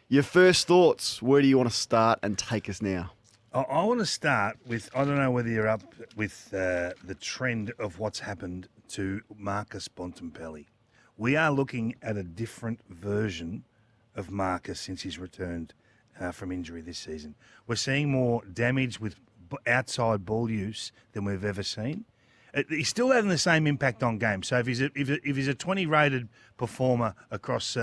Your first thoughts, where do you want to start and take us now? I want to start with, I don't know whether you're up with the trend of what's happened to Marcus Bontempelli. We are looking at a different version of Marcus since he's returned from injury this season. We're seeing more damage with outside ball use than we've ever seen. He's still having the same impact on games. So if he's a 20 rated performer across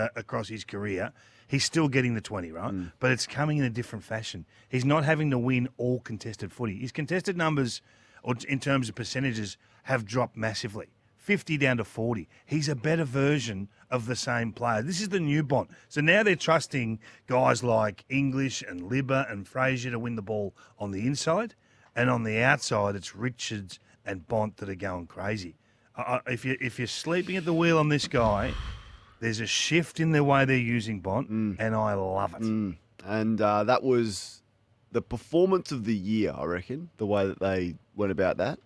his career, he's still getting the 20, right? But it's coming in a different fashion. He's not having to win all contested footy. His contested numbers, or in terms of percentages, have dropped massively. 50 down to 40. He's a better version of the same player. This is the new Bont. So now they're trusting guys like English and Libba and Frazier to win the ball on the inside. And on the outside, it's Richards and Bont that are going crazy. If you're sleeping at the wheel on this guy, there's a shift in the way they're using Bont, and I love it. And that was the performance of the year, I reckon, the way that they went about that.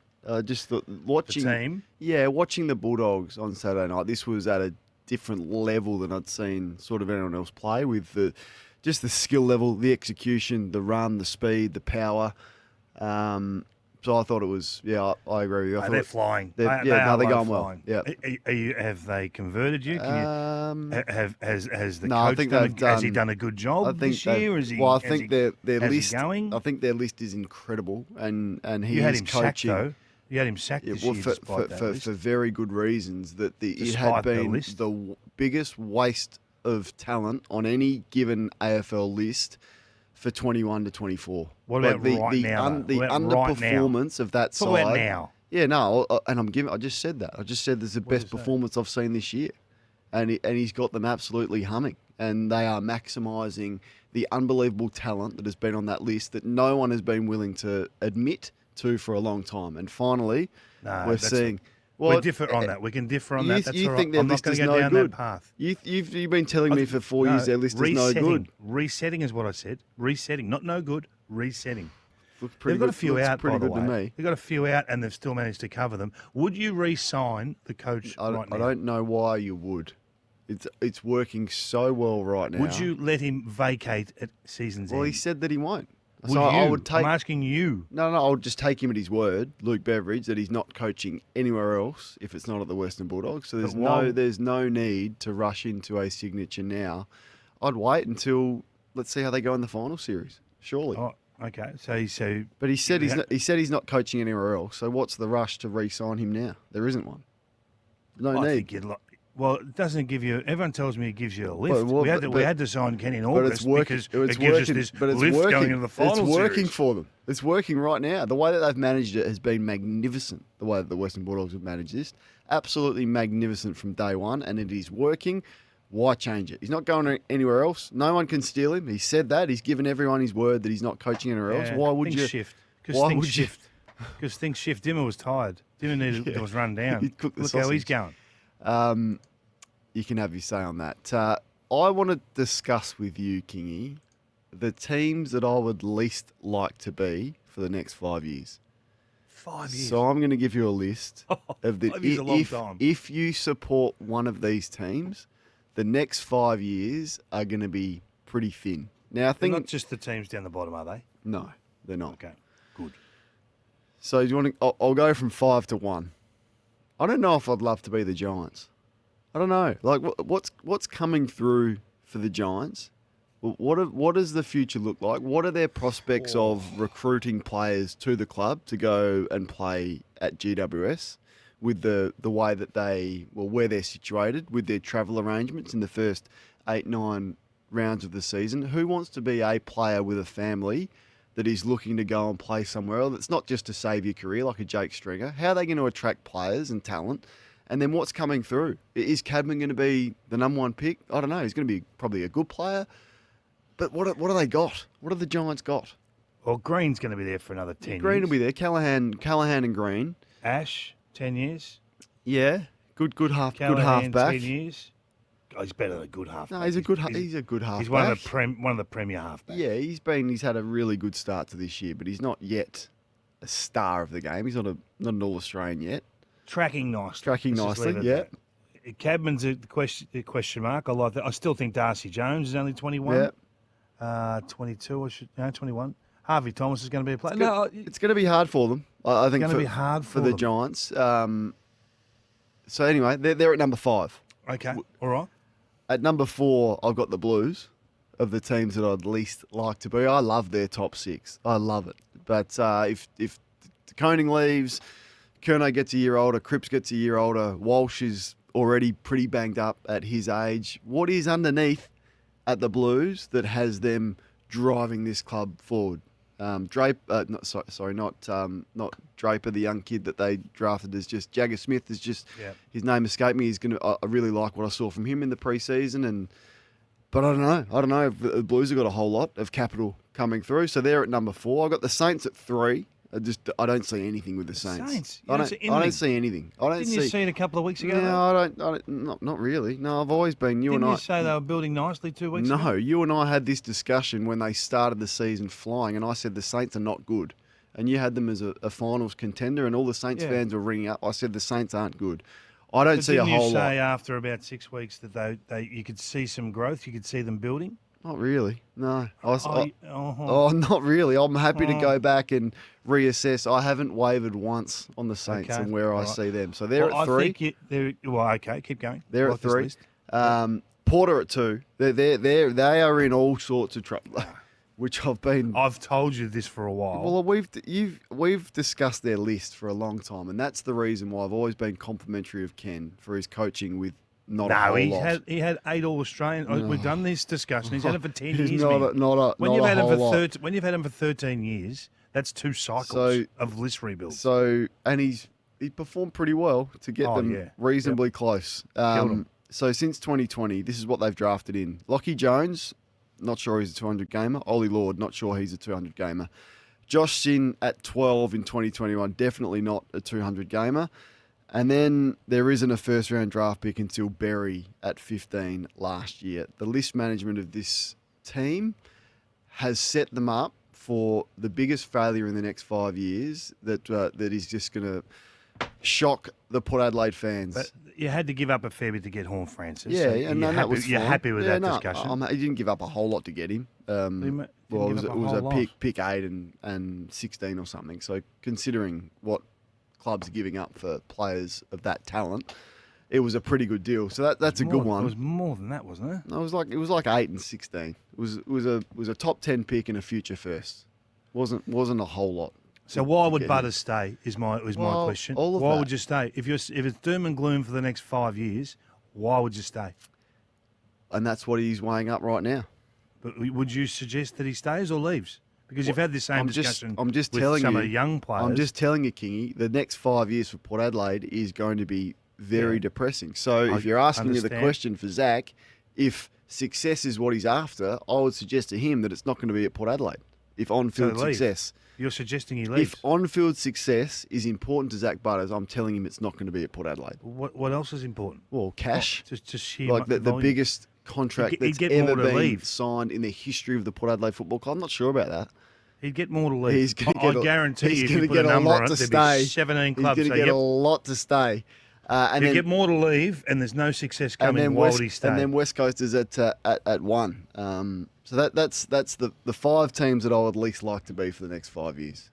Just watching The team? Yeah, watching the Bulldogs on Saturday night, this was at a different level than I'd seen sort of anyone else play, with just the skill level, the execution, the run, the speed, the power. So I thought it was, I agree with you. They're flying. They're going going flying. well. Yeah. Have they converted you? Has the No, I coach think has he done a good job this year? I think their list. Going? I think their list is incredible, and he You had is him coaching. sacked though. You had him sacked this year for very good reasons. It had Despite the been list. the biggest waste of talent on any given AFL list for 21 to 24. What about right now? The What about right underperformance of that Talk side. about now. Yeah, no, and I just said that. I just said there's the best performance I've seen this year, and he's got them absolutely humming, and they are maximising the unbelievable talent that has been on that list that no one has been willing to admit to for a long time. And finally, we're seeing. We differ on that. We can differ on that. That's you all think right. their I'm not list going is to go no down good? that path. You've been telling me for 4 years their list is no good. Resetting is what I said. Resetting, not no good. Resetting. They've got a few out, by the good way. to me. They've got a few out, and they've still managed to cover them. Would you re-sign the coach right now? I don't know why you would. It's working so well right now. Would you let him vacate at season's end? Well, he said that he won't. Would you? I would take. I'm asking you. No, I'll just take him at his word, Luke Beveridge, that he's not coaching anywhere else if it's not at the Western Bulldogs. So there's no need to rush into a signature now. I'd wait until let's see how they go in the final series. Surely. Oh, okay. But he said he's not coaching anywhere else. So what's the rush to re-sign him now? There isn't one. No I need. think well, it doesn't give you. Everyone tells me it gives you a lift. Well, we had to sign Kenny in But August it's working. because it gives us this lift going into the final It's working series. for them. It's working right now. The way that they've managed it has been magnificent. The way that the Western Bulldogs have managed this, absolutely magnificent from day one, and it is working. Why change it? He's not going anywhere else. No one can steal him. He said that. He's given everyone his word that he's not coaching anywhere else. Why would you shift? Why would you? Because things shift. Dimmer was tired. Dimmer was run down. He'd cook the Look how he's sausage. going. You can have your say on that. I want to discuss with you, Kingy, the teams that I would least like to be for the next 5 years. 5 years. So I'm going to give you a list of the 5 years is a long time. If you support one of these teams, the next 5 years are going to be pretty thin. Now I They're think not just the teams down the bottom, are they? no, they're not. Okay, good. So do you want to? I'll go from 5 to 1. I don't know if I'd love to be the Giants. I don't know. Like, what's coming through for the Giants? What does the future look like? What are their prospects of recruiting players to the club to go and play at GWS with the way that where they're situated with their travel arrangements in the first 8-9 rounds of the season? Who wants to be a player with a family that is looking to go and play somewhere else? It's not just to save your career like a Jake Stringer. How are they going to attract players and talent? And then what's coming through? Is Cadman going to be the number one pick? I don't know. He's going to be probably a good player. But what do they got? What have the Giants got? Well, Green's going to be there for another 10 years. Green will be there. Callahan and Green. Ash, 10 years. Yeah, good Callahan, halfback. 10 years. Oh, he's better than a good halfback. No, he's a good halfback. He's one of the premier halfbacks. Yeah, he's had a really good start to this year, but he's not yet a star of the game. He's not an All-Australian yet. Tracking nicely. Tracking Let's just nicely, leave it yeah. at that. Cadman's a question mark. I like that. I still think Darcy Jones is only 21. Yeah. 22 or 21. Harvey Thomas is going to be a player. It's going to be hard for them. I think going to be hard for the them. Giants. So anyway, they're at number 5. Okay, all right. At number 4, I've got the Blues of the teams that I'd least like to be. I love their top 6. I love it. But if Koning leaves, Curnow gets a year older, Cripps gets a year older, Walsh is already pretty banged up at his age. What is underneath at the Blues that has them driving this club forward? Not Draper, the young kid that they drafted as just Jagger Smith is just his name escaped me. I really like what I saw from him in the preseason, but I don't know if the Blues have got a whole lot of capital coming through. So they're at number 4. I've got the Saints at 3. I don't see anything with the Saints. I don't see anything. Didn't you see it a couple of weeks ago? No, not really. No, I've always been. Didn't you say they were building nicely 2 weeks ago? No, you and I had this discussion when they started the season flying, and I said the Saints are not good. And you had them as a finals contender, and all the Saints fans were ringing up. I said the Saints aren't good. I don't see a whole lot. Didn't you say after about 6 weeks that you could see some growth? You could see them building? Not really, no. Not really. I'm happy to go back and reassess. I haven't wavered once on the Saints and where I see them. So they're at 3. Okay, keep going. They're at 3. Porter at 2. They are in all sorts of trouble, which I've told you this for a while. Well, we've discussed their list for a long time, and that's the reason why I've always been complimentary of Ken for his coaching with. He had 8 All-Australians. No. We've done this discussion. He's had it for 10 years. When you've had him for 13 years, that's 2 cycles of list rebuilds. So, and he performed pretty well to get them reasonably close. So since 2020, this is what they've drafted in. Lockie Jones, not sure he's a 200 gamer. Ollie Lord, not sure he's a 200 gamer. Josh Sin at 12 in 2021, definitely not a 200 gamer. And then there isn't a first-round draft pick until Berry at 15 last year. The list management of this team has set them up for the biggest failure in the next 5 years that is just going to shock the Port Adelaide fans. But you had to give up a fair bit to get Horn Francis. Yeah, and that was fine. You're happy with that discussion? He didn't give up a whole lot to get him. It was a pick 8 and 16 or something. So considering what clubs are giving up for players of that talent, it was a pretty good deal. So that's a good one. It was more than that, wasn't it? No, it was like 8 and 16. It was a top 10 pick and a future first. Wasn't a whole lot. So why would Butters stay? Is my question. Why would you stay if it's doom and gloom for the next 5 years? Why would you stay? And that's what he's weighing up right now. But would you suggest that he stays or leaves? Because you've had the same discussion with some of the young players. I'm just telling you, Kingy, the next 5 years for Port Adelaide is going to be very depressing. So if you're asking me the question for Zach, if success is what he's after, I would suggest to him that it's not going to be at Port Adelaide. If on-field success. You're suggesting he leaves? If on-field success is important to Zach Butters, I'm telling him it's not going to be at Port Adelaide. What else is important? Well, cash. Just sheer like the biggest contract that's ever been signed in the history of the Port Adelaide Football Club. I'm not sure about that. He'd get more to leave. I guarantee you, if you put a number on it, there'd be 17 clubs. He's going to get a lot to stay. You get more to leave, and there's no success coming. Why would he stay? And then West Coast is at 1. So that's the 5 teams that I would least like to be for the next 5 years.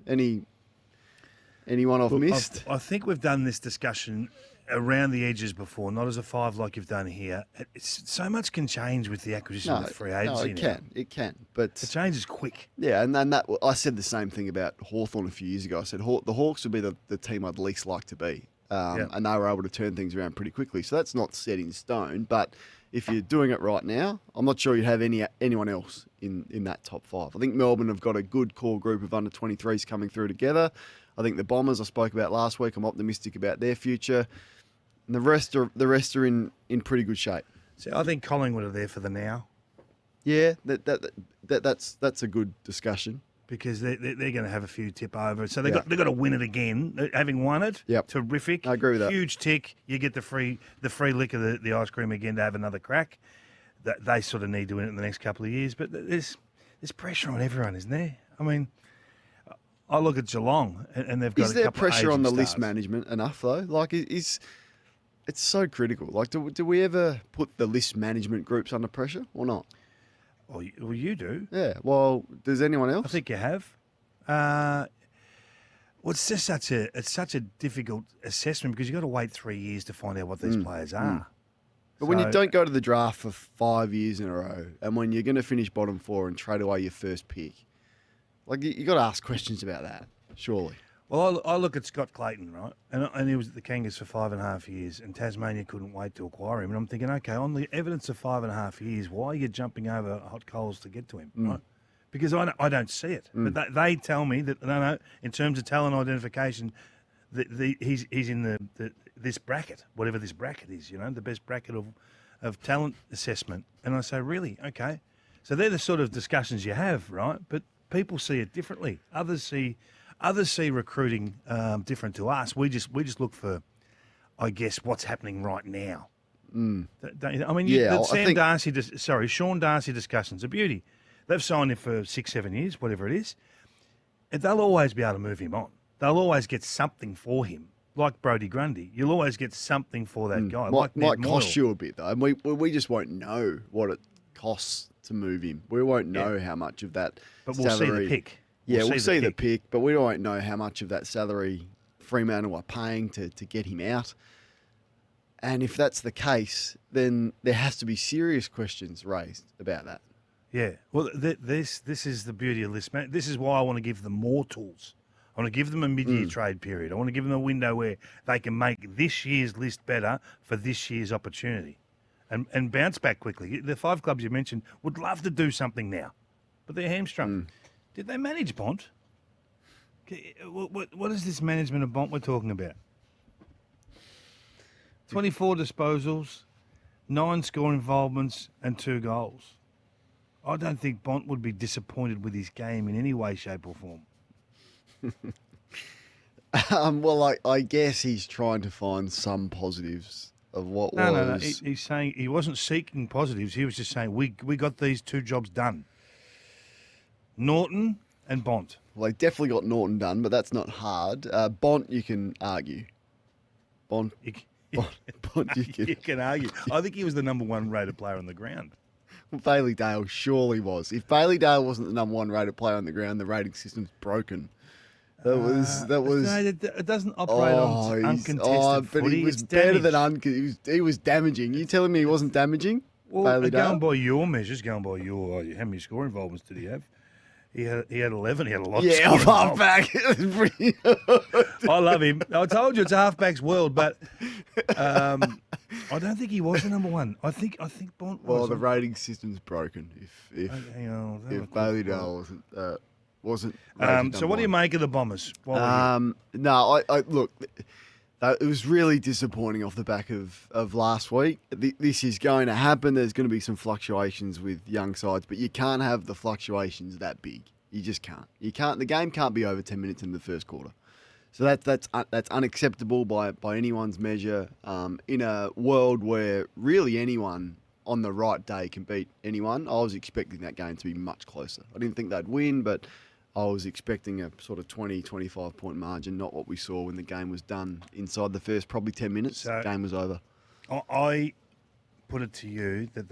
Anyone I've missed? I think we've done this discussion around the edges before, not as a 5 like you've done here. So much can change with the acquisition of free agency. It can. But the change is quick. Yeah, and that I said the same thing about Hawthorn a few years ago. I said the Hawks would be the team I'd least like to be. And they were able to turn things around pretty quickly. So that's not set in stone. But if you're doing it right now, I'm not sure you'd have anyone else in that top 5. I think Melbourne have got a good core group of under-23s coming through together. I think the Bombers I spoke about last week, I'm optimistic about their future. And the rest are in pretty good shape. So I think Collingwood are there for the now. Yeah, that's a good discussion. Because they're going to have a few tip over. So they've got to win it again. Having won it, terrific. I agree with that. Huge tick. You get the free lick of the ice cream again to have another crack. They sort of need to win it in the next couple of years. But there's pressure on everyone, isn't there? I mean, I look at Geelong and they've got Is there pressure on the list management enough, though? Like, it's so critical. Like, do we ever put the list management groups under pressure or not? Well, you do. Yeah. Well, does anyone else? I think you have. Well, it's just such a difficult assessment because you've got to wait 3 years to find out what these players are. But when you don't go to the draft for 5 years in a row, and when you're going to finish bottom four and trade away your first pick, like you got to ask questions about that, surely. Well, I look at Scott Clayton, right? And he was at the Kangas for 5.5 years, and Tasmania couldn't wait to acquire him. And I'm thinking, okay, on the evidence of 5.5 years, why are you jumping over hot coals to get to him, right? Because I don't see it. But they tell me that, no, in terms of talent identification, he's in this bracket, whatever this bracket is, the best bracket of talent assessment. And I say, really? Okay. So they're the sort of discussions you have, right? But people see it differently. Others see recruiting different to us. We just look for, I guess, what's happening right now. I mean, Sean Darcy discussions are beauty. They've signed him for 6-7 years, whatever it is. And they'll always be able to move him on. They'll always get something for him, like Brodie Grundy. You'll always get something for that guy. Might cost you a bit, though. And we just won't know what it costs to move him. We won't know how much of that but we'll salary... see the pick. We'll see the pick, but we won't know how much of that salary Fremantle are paying to get him out. And if that's the case, then there has to be serious questions raised about that. Yeah. Well, this is the beauty of this. This is why I want to give them more tools. I want to give them a mid-year trade period. I want to give them a window where they can make this year's list better for this year's opportunity and bounce back quickly. The 5 clubs you mentioned would love to do something now, but they're hamstrung. Did they manage Bont? What is this management of Bont we're talking about? 24 disposals, 9 score involvements and 2 goals. I don't think Bont would be disappointed with his game in any way, shape or form. Well, I guess he's trying to find some positives of what was... No. He's saying he wasn't seeking positives. He was just saying, we got these 2 jobs done. Norton and Bont. Well, they definitely got Norton done, but that's not hard. Bont, you can argue. Bont, you can argue. I think he was the number 1 rated player on the ground. Well, Bailey Dale surely was. If Bailey Dale wasn't the number 1 rated player on the ground, the rating system's broken. That was. No, it doesn't operate on uncontested but footy. he was better than he was damaging. You telling me he wasn't damaging? Well, Bailey Dale? Going by your measures, how many score involvements did he have? He had 11. He had a lot. Yeah, of halfback. I love him. I told you it's a halfback's world, but I don't think he was the number 1. I think Bont was. Well, the rating system's broken. If Bailey Dale wasn't. So what do you make of the Bombers? No, I look. It was really disappointing off the back of last week. This is going to happen. There's going to be some fluctuations with young sides, but you can't have the fluctuations that big. You just can't. You can't. The game can't be over 10 minutes in the first quarter. So that's unacceptable by anyone's measure. In a world where really anyone on the right day can beat anyone, I was expecting that game to be much closer. I didn't think they'd win, but I was expecting a sort of 20, 25 point margin, not what we saw when the game was done inside the first probably 10 minutes. So the game was over. I put it to you that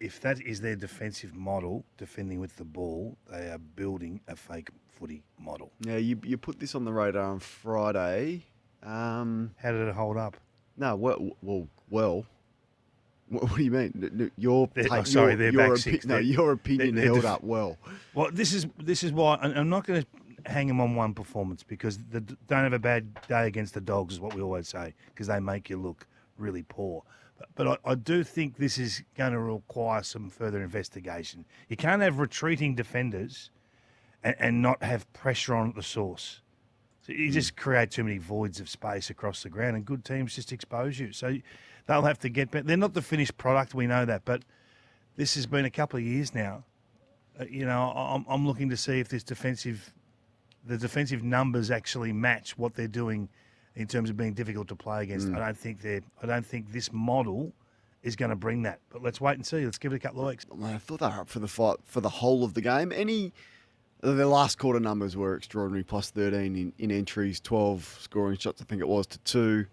if that is their defensive model, defending with the ball, they are building a fake footy model. Yeah, you put this on the radar on Friday. How did it hold up? No, well. What do you mean? Your opinion held up well. Well, this is why I'm not going to hang them on one performance because don't have a bad day against the Dogs is what we always say because they make you look really poor. But I do think this is going to require some further investigation. You can't have retreating defenders and not have pressure on at the source. So you just create too many voids of space across the ground, and good teams just expose you. So they'll have to get better. They're not the finished product, we know that, but this has been a couple of years now. I'm looking to see if the defensive numbers actually match what they're doing in terms of being difficult to play against. I don't think this model is going to bring that. But let's wait and see. Let's give it a couple of weeks. I thought they were up for the fight for the whole of the game. The last quarter numbers were extraordinary, plus 13 in entries, 12 scoring shots, I think it was, to 2.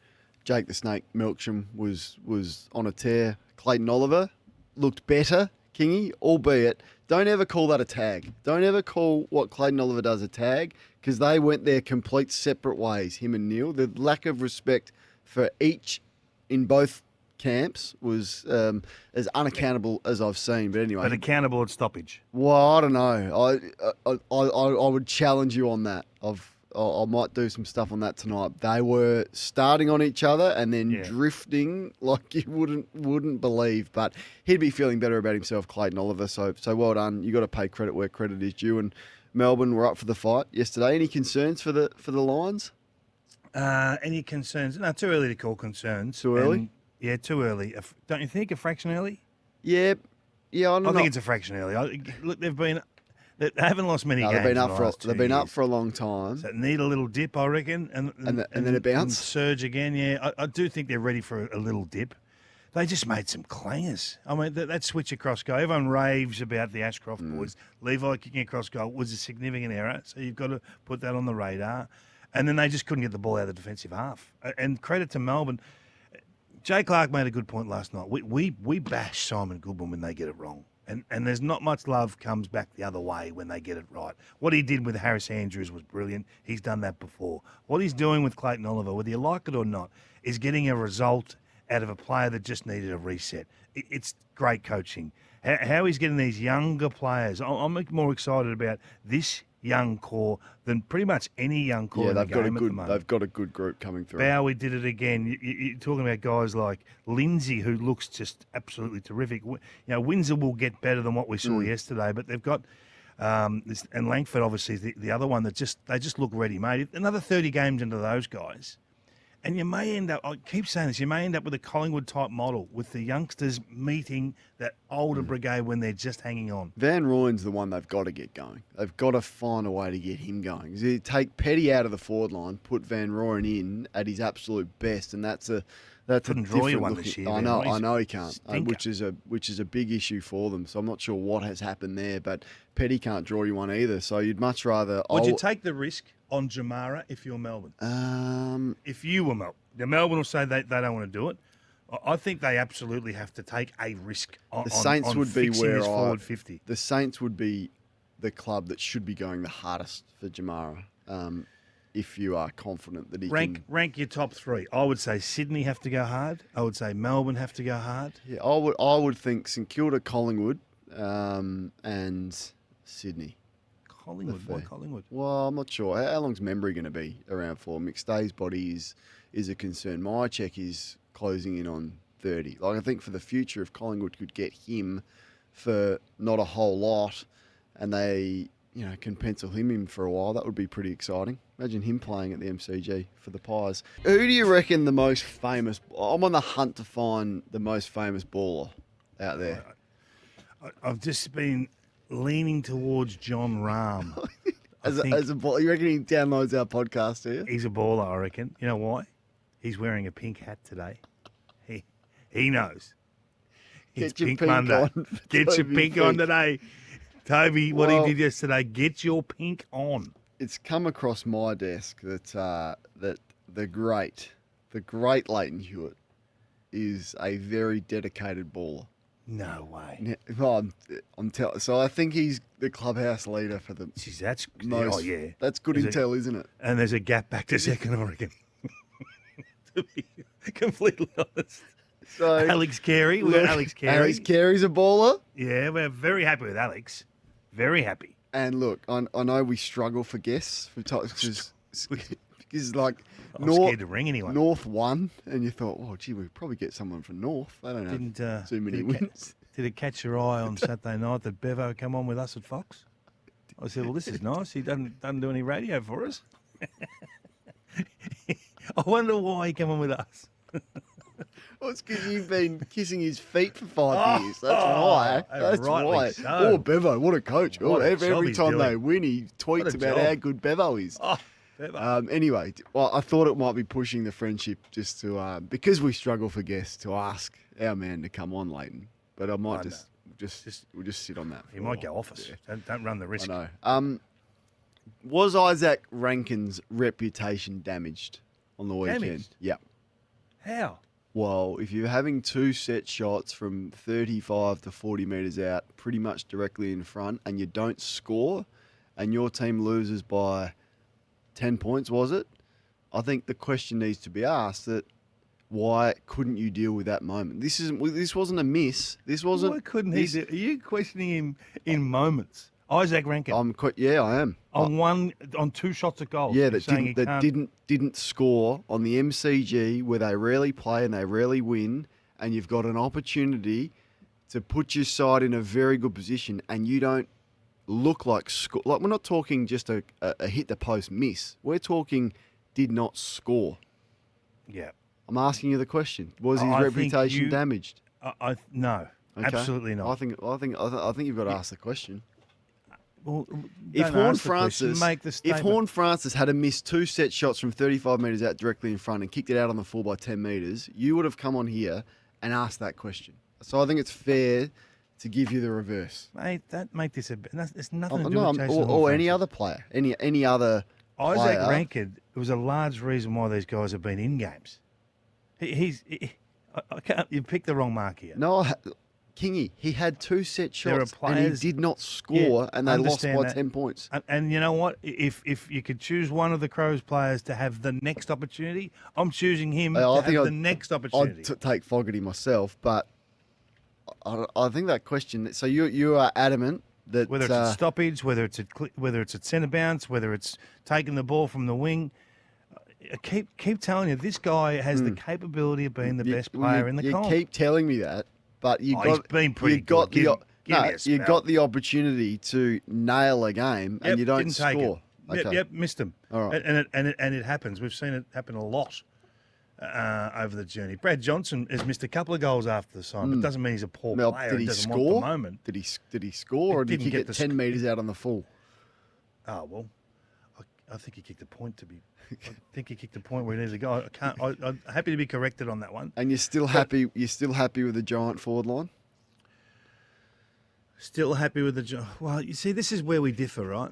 Jake the Snake Melksham was on a tear. Clayton Oliver looked better, Kingy, albeit, don't ever call that a tag. Don't ever call what Clayton Oliver does a tag, because they went their complete separate ways, him and Neil. The lack of respect for each in both camps was as unaccountable as I've seen. But anyway. But accountable at stoppage. Well, I don't know. I would challenge you on that. I might do some stuff on that tonight. They were starting on each other and then drifting like you wouldn't believe. But he'd be feeling better about himself, Clayton Oliver. So well done. You got to pay credit where credit is due. And Melbourne were up for the fight yesterday. Any concerns for the Lions? Any concerns? No, too early to call concerns. Too early? Yeah, too early. Don't you think a fraction early? Yeah. I don't know. I think it's a fraction early. Look, they haven't lost many games. They've been up for a long time. So need a little dip, I reckon, and then a bounce, and surge again. Yeah, I do think they're ready for a little dip. They just made some clangers. I mean, that switch across goal. Everyone raves about the Ashcroft boys. Levi kicking across goal was a significant error, so you've got to put that on the radar. And then they just couldn't get the ball out of the defensive half. And credit to Melbourne. Jay Clark made a good point last night. We bash Simon Goodwin when they get it wrong. And there's not much love comes back the other way when they get it right. What he did with Harris Andrews was brilliant. He's done that before. What he's doing with Clayton Oliver, whether you like it or not, is getting a result out of a player that just needed a reset. It's great coaching. How he's getting these younger players. I'm more excited about this young core than pretty much any young core in the game at the moment. They've got a good group coming through. Bowie did it again. You're talking about guys like Lindsay, who looks just absolutely terrific. Windsor will get better than what we saw yesterday, but they've got and Langford obviously is the other one that they just look ready-made. Another 30 games into those guys. And you may end up, I keep saying this, you may end up with a Collingwood-type model with the youngsters meeting that older brigade when they're just hanging on. Van Rooyen's the one they've got to get going. They've got to find a way to get him going. You take Petty out of the forward line, put Van Rooyen in at his absolute best, and that's a Couldn't draw you one this year. I know he can't, which is a big issue for them. So I'm not sure what has happened there, but Petty can't draw you one either. So you'd much rather. Would you take the risk on Jamara if you're Melbourne? If you were Melbourne, Melbourne will say they don't want to do it. I think they absolutely have to take a risk on the Saints on would be where this forward 50. The Saints would be the club that should be going the hardest for Jamara. If you are confident that he can... Rank your top three. I would say Sydney have to go hard. I would say Melbourne have to go hard. Yeah, I would think St Kilda, Collingwood, and Sydney. Collingwood? Why Collingwood? Well, I'm not sure. How long's Membry going to be around for? McStay's body is a concern. My check is closing in on 30. I think for the future, if Collingwood could get him for not a whole lot, and they can pencil him in for a while, that would be pretty exciting. Imagine him playing at the MCG for the Pies. Who do you reckon the most famous... I'm on the hunt to find the most famous baller out there. I've just been leaning towards John Rahm. As a baller, you reckon he downloads our podcast, do you? He's a baller, I reckon. You know why? He's wearing a pink hat today. He knows. It's Pink Monday. Get your pink on today. Toby, what he did yesterday, get your pink on. It's come across my desk that the great Leighton Hewitt is a very dedicated baller. No way. Well, I'm telling. So I think he's the clubhouse leader for the. Jeez, that's most. Oh yeah, that's good intel, isn't it? And there's a gap back to second, I reckon. To be completely honest. So Alex Carey, we've got Alex Carey. Alex Carey's a baller. Yeah, we're very happy with Alex. Very happy. And look, I know we struggle for guests because like I'm scared to ring anyone. North won, and you thought, oh, gee, we'd probably get someone from North. They don't have too many wins. Did it catch your eye on Saturday night that Bevo come on with us at Fox? I said, well, this is nice. He doesn't do any radio for us. I wonder why he came on with us. Well, it's because you've been kissing his feet for 5 years. That's why. That's why. So. Oh, Bevo, what a coach. Every time doing. they win, he tweets about how good Bevo is. Oh, Bevo. Anyway, well, I thought it might be pushing the friendship just to, because we struggle for guests, to ask our man to come on, Leighton. But I might we'll just sit on that. He might go off us. Yeah. Don't run the risk. I know. Was Isaac Rankin's reputation damaged on the weekend? Damaged? Yep. How? Well, if you're having two set shots from 35 to 40 metres out, pretty much directly in front, and you don't score, and your team loses by 10 points, was it? I think the question needs to be asked that why couldn't you deal with that moment? This wasn't a miss. This wasn't. Why couldn't he? Are you questioning him in moments? Isaac Rankin. I am. On two shots at goal. Yeah, didn't score on the MCG where they rarely play and they rarely win, and you've got an opportunity to put your side in a very good position, and you don't look like score. Like, we're not talking just a hit the post miss. We're talking did not score. Yeah. I'm asking you the question. Was his reputation damaged? No, okay. Absolutely not. I think you've got to ask the question. Well, if Horn Francis had to miss two set shots from 35 metres out directly in front and kicked it out on the full by 10 metres, you would have come on here and asked that question. So I think it's fair to give you the reverse. Mate, it's nothing to do with Jason or any other player, any other Isaac player. Rankin was a large reason why these guys have been in games. You picked the wrong mark here. No, Kingy, he had two set shots and he did not score, and they lost by 10 points. And you know what? If you could choose one of the Crows players to have the next opportunity, I'm choosing him to have the next opportunity. I'd take Fogarty myself, but I think that question. So you are adamant that whether it's a stoppage, whether it's at centre bounce, whether it's taking the ball from the wing. I keep telling you, this guy has the capability of being the best player in the comp. You keep telling me that, but he's been pretty good. You got the opportunity to nail a game, and you don't score. Okay. Yep, missed him. All right. And it happens. We've seen it happen a lot over the journey. Brad Johnson has missed a couple of goals after the sign, but doesn't mean he's a poor player. Did he score? Did he score, or did he kick it 10 metres out on the full? Oh well, I think he kicked the point to be. I think he kicked the point where he needed to go. I'm happy to be corrected on that one. And you're still happy. You're still happy with the Giant forward line. Still happy with the Giant. Well, you see, this is where we differ, right?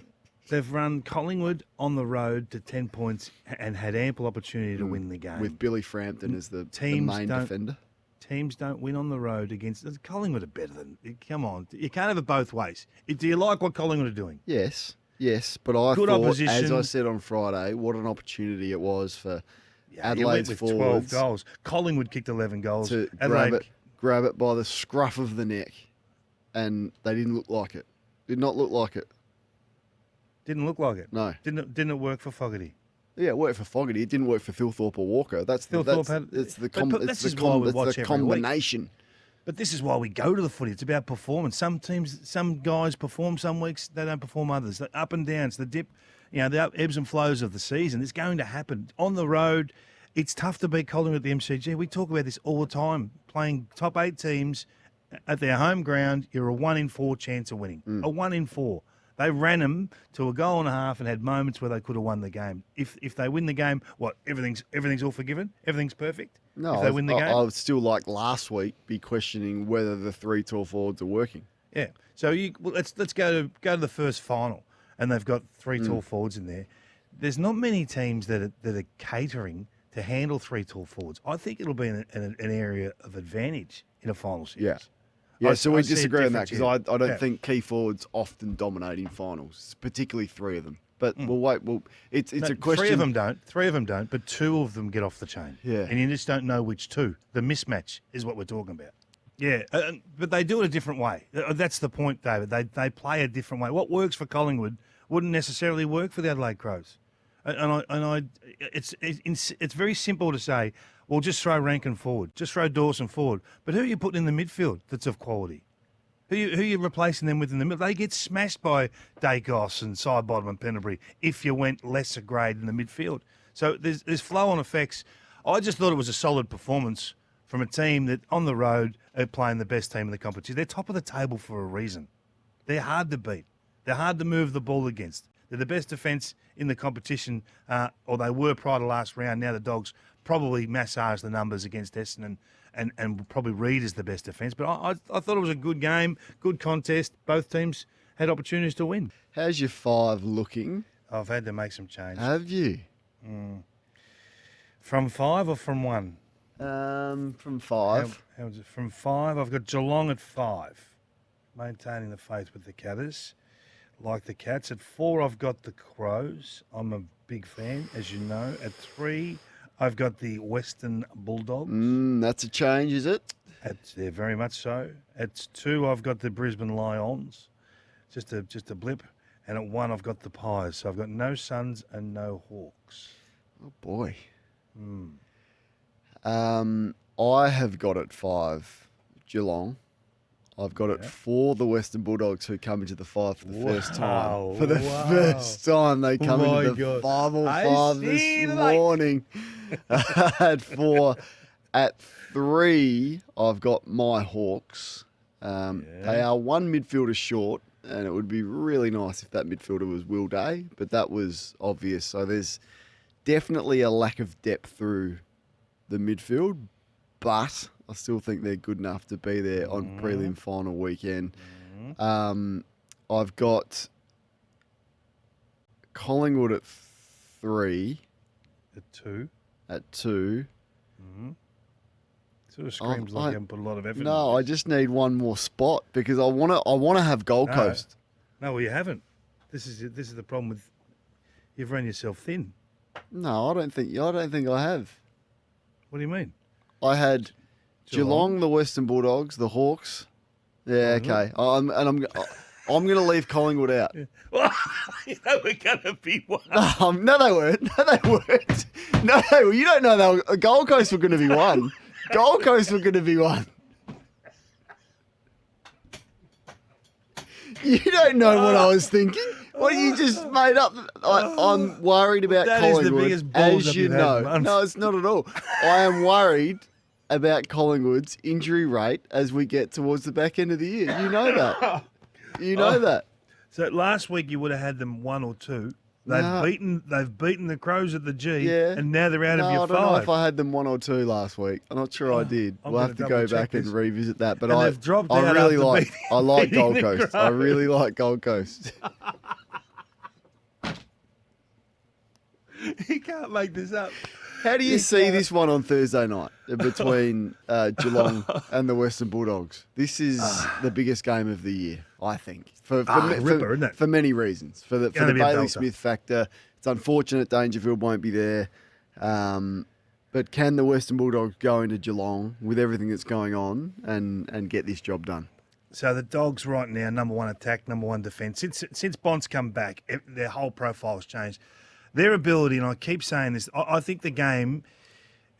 They've run Collingwood on the road to 10 points and had ample opportunity to win the game. With Billy Frampton as the main defender. Teams don't win on the road against Collingwood. Are better than. Come on, you can't have it both ways. Do you like what Collingwood are doing? Yes, but I thought, as I said on Friday, what an opportunity it was for Adelaide's forwards. 12 goals. Collingwood kicked 11 goals. To grab it by the scruff of the neck, and they didn't look like it. Did not look like it. Didn't look like it. No. Didn't it work for Fogarty? Yeah, it worked for Fogarty. It didn't work for Philthorpe or Walker. It's the combination. But this is why we go to the footy. It's about performance. Some guys perform some weeks, they don't perform others. The up and downs, the dip, the ebbs and flows of the season. It's going to happen. On the road, it's tough to beat Collingwood at the MCG. We talk about this all the time. Playing top 8 teams at their home ground, you're a 1 in 4 chance of winning. A 1 in 4. They ran them to a goal and a half and had moments where they could have won the game. If they win the game, what, everything's all forgiven? Everything's perfect? No, if they win the game? I would still, like last week, be questioning whether the 3 tall forwards are working. Yeah. So let's go to the first final, and they've got 3 tall forwards in there. There's not many teams that are catering to handle 3 tall forwards. I think it'll be an area of advantage in a final series. Yeah, so we disagree on that because I don't think key forwards often dominate in finals, particularly 3 of them. But we'll wait. It's a question. 3 of them don't. 3 of them don't. But 2 of them get off the chain. Yeah, and you just don't know which 2. The mismatch is what we're talking about. Yeah, but they do it a different way. That's the point, David. They play a different way. What works for Collingwood wouldn't necessarily work for the Adelaide Crows. It's very simple to say, well, just throw Rankin forward, just throw Dawson forward. But who are you putting in the midfield that's of quality? Who are you replacing them with in the middle? They get smashed by Dacos and Sidebottom and Penderbury if you went lesser grade in the midfield. So there's flow-on effects. I just thought it was a solid performance from a team that on the road are playing the best team in the competition. They're top of the table for a reason. They're hard to beat. They're hard to move the ball against. They're the best defence in the competition, or they were prior to last round. Now the Dogs probably massage the numbers against Essendon and will probably read as the best defence. But I thought it was a good game, good contest. Both teams had opportunities to win. How's your 5 looking? I've had to make some changes. Have you? From 5 or from 1? From 5. How is it? From 5, I've got Geelong at 5. Maintaining the faith with the Catters. Like the Cats. At 4, I've got the Crows. I'm a big fan, as you know. At 3, I've got the Western Bulldogs. That's a change, is it? Yeah, very much so. At 2, I've got the Brisbane Lions. Just a blip. And at 1, I've got the Pies. So I've got no Suns and no Hawks. Oh, boy. I have got at 5 Geelong. I've got it 4 the Western Bulldogs, who come into the 5 for the first time. For the first time, they come into the 5-5 this morning. At 4. At 3, I've got my Hawks. They are one midfielder short, and it would be really nice if that midfielder was Will Day, but that was obvious. So there's definitely a lack of depth through the midfield, but I still think they're good enough to be there on prelim final weekend. I've got Collingwood at 3. At 2. Sort of screams like you haven't put a lot of effort. No, I just need one more spot because I want to have Gold Coast. No, well, you haven't. This is the problem with you've run yourself thin. No, I don't think I have. What do you mean? I had Geelong, the Western Bulldogs, the Hawks. Yeah, okay. I'm going to leave Collingwood out. Well, they were going to be one. No, they weren't. No, you don't know Gold Coast were going to be one. Gold Coast were going to be one. You don't know what I was thinking. What you just made up? I'm worried about Collingwood. That is the biggest balls as you know. No, it's not at all. I am worried about Collingwood's injury rate as we get towards the back end of the year. You know that. You know that. So last week you would have had them 1 or 2. They've beaten the Crows at the G, and now they're out of your 5. I don't know if I had them 1 or 2 last week. I'm not sure I did. We'll have to go back and revisit that. But I really like Gold Coast. I really like Gold Coast. You can't make this up. How do you see this one on Thursday night between Geelong and the Western Bulldogs? This is the biggest game of the year, I think, for many reasons. For the Bailey Smith factor, it's unfortunate Dangerfield won't be there. But can the Western Bulldogs go into Geelong with everything that's going on and get this job done? So the Dogs right now, number 1 attack, number 1 defence. Since Bond's come back, their whole profile's changed. Their ability, and I keep saying this, I think the game,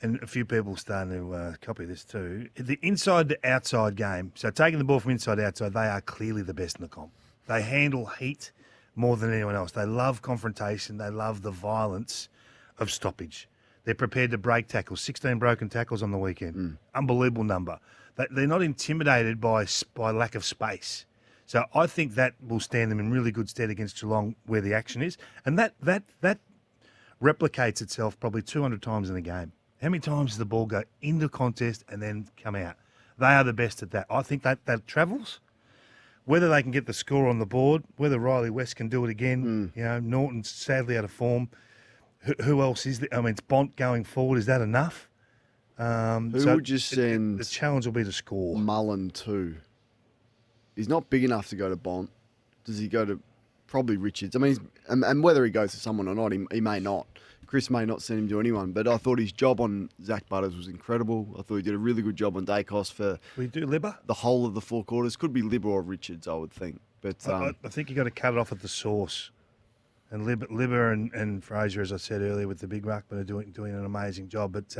and a few people starting to copy this too, the inside to outside game, so taking the ball from inside to outside, they are clearly the best in the comp. They handle heat more than anyone else. They love confrontation. They love the violence of stoppage. They're prepared to break tackles, 16 broken tackles on the weekend. Unbelievable number. They're not intimidated by lack of space. So I think that will stand them in really good stead against Geelong where the action is. And that replicates itself probably 200 times in a game. How many times does the ball go into contest and then come out? They are the best at that. I think that travels. Whether they can get the score on the board, whether Riley West can do it again, Norton's sadly out of form. Who else is there? I mean, it's Bont going forward. Is that enough? Who would you send? The challenge will be to score. Mullen to. He's not big enough to go to Bont. Does he go to probably Richards? I mean, and whether he goes to someone or not, he may not. Chris may not send him to anyone, but I thought his job on Zach Butters was incredible. I thought he did a really good job on Dacos for we do Libba? The whole of the 4 quarters. Could be Libba or Richards, I would think. But I think you got to cut it off at the source. And Libba and Fraser, as I said earlier, with the big ruckman are doing an amazing job. But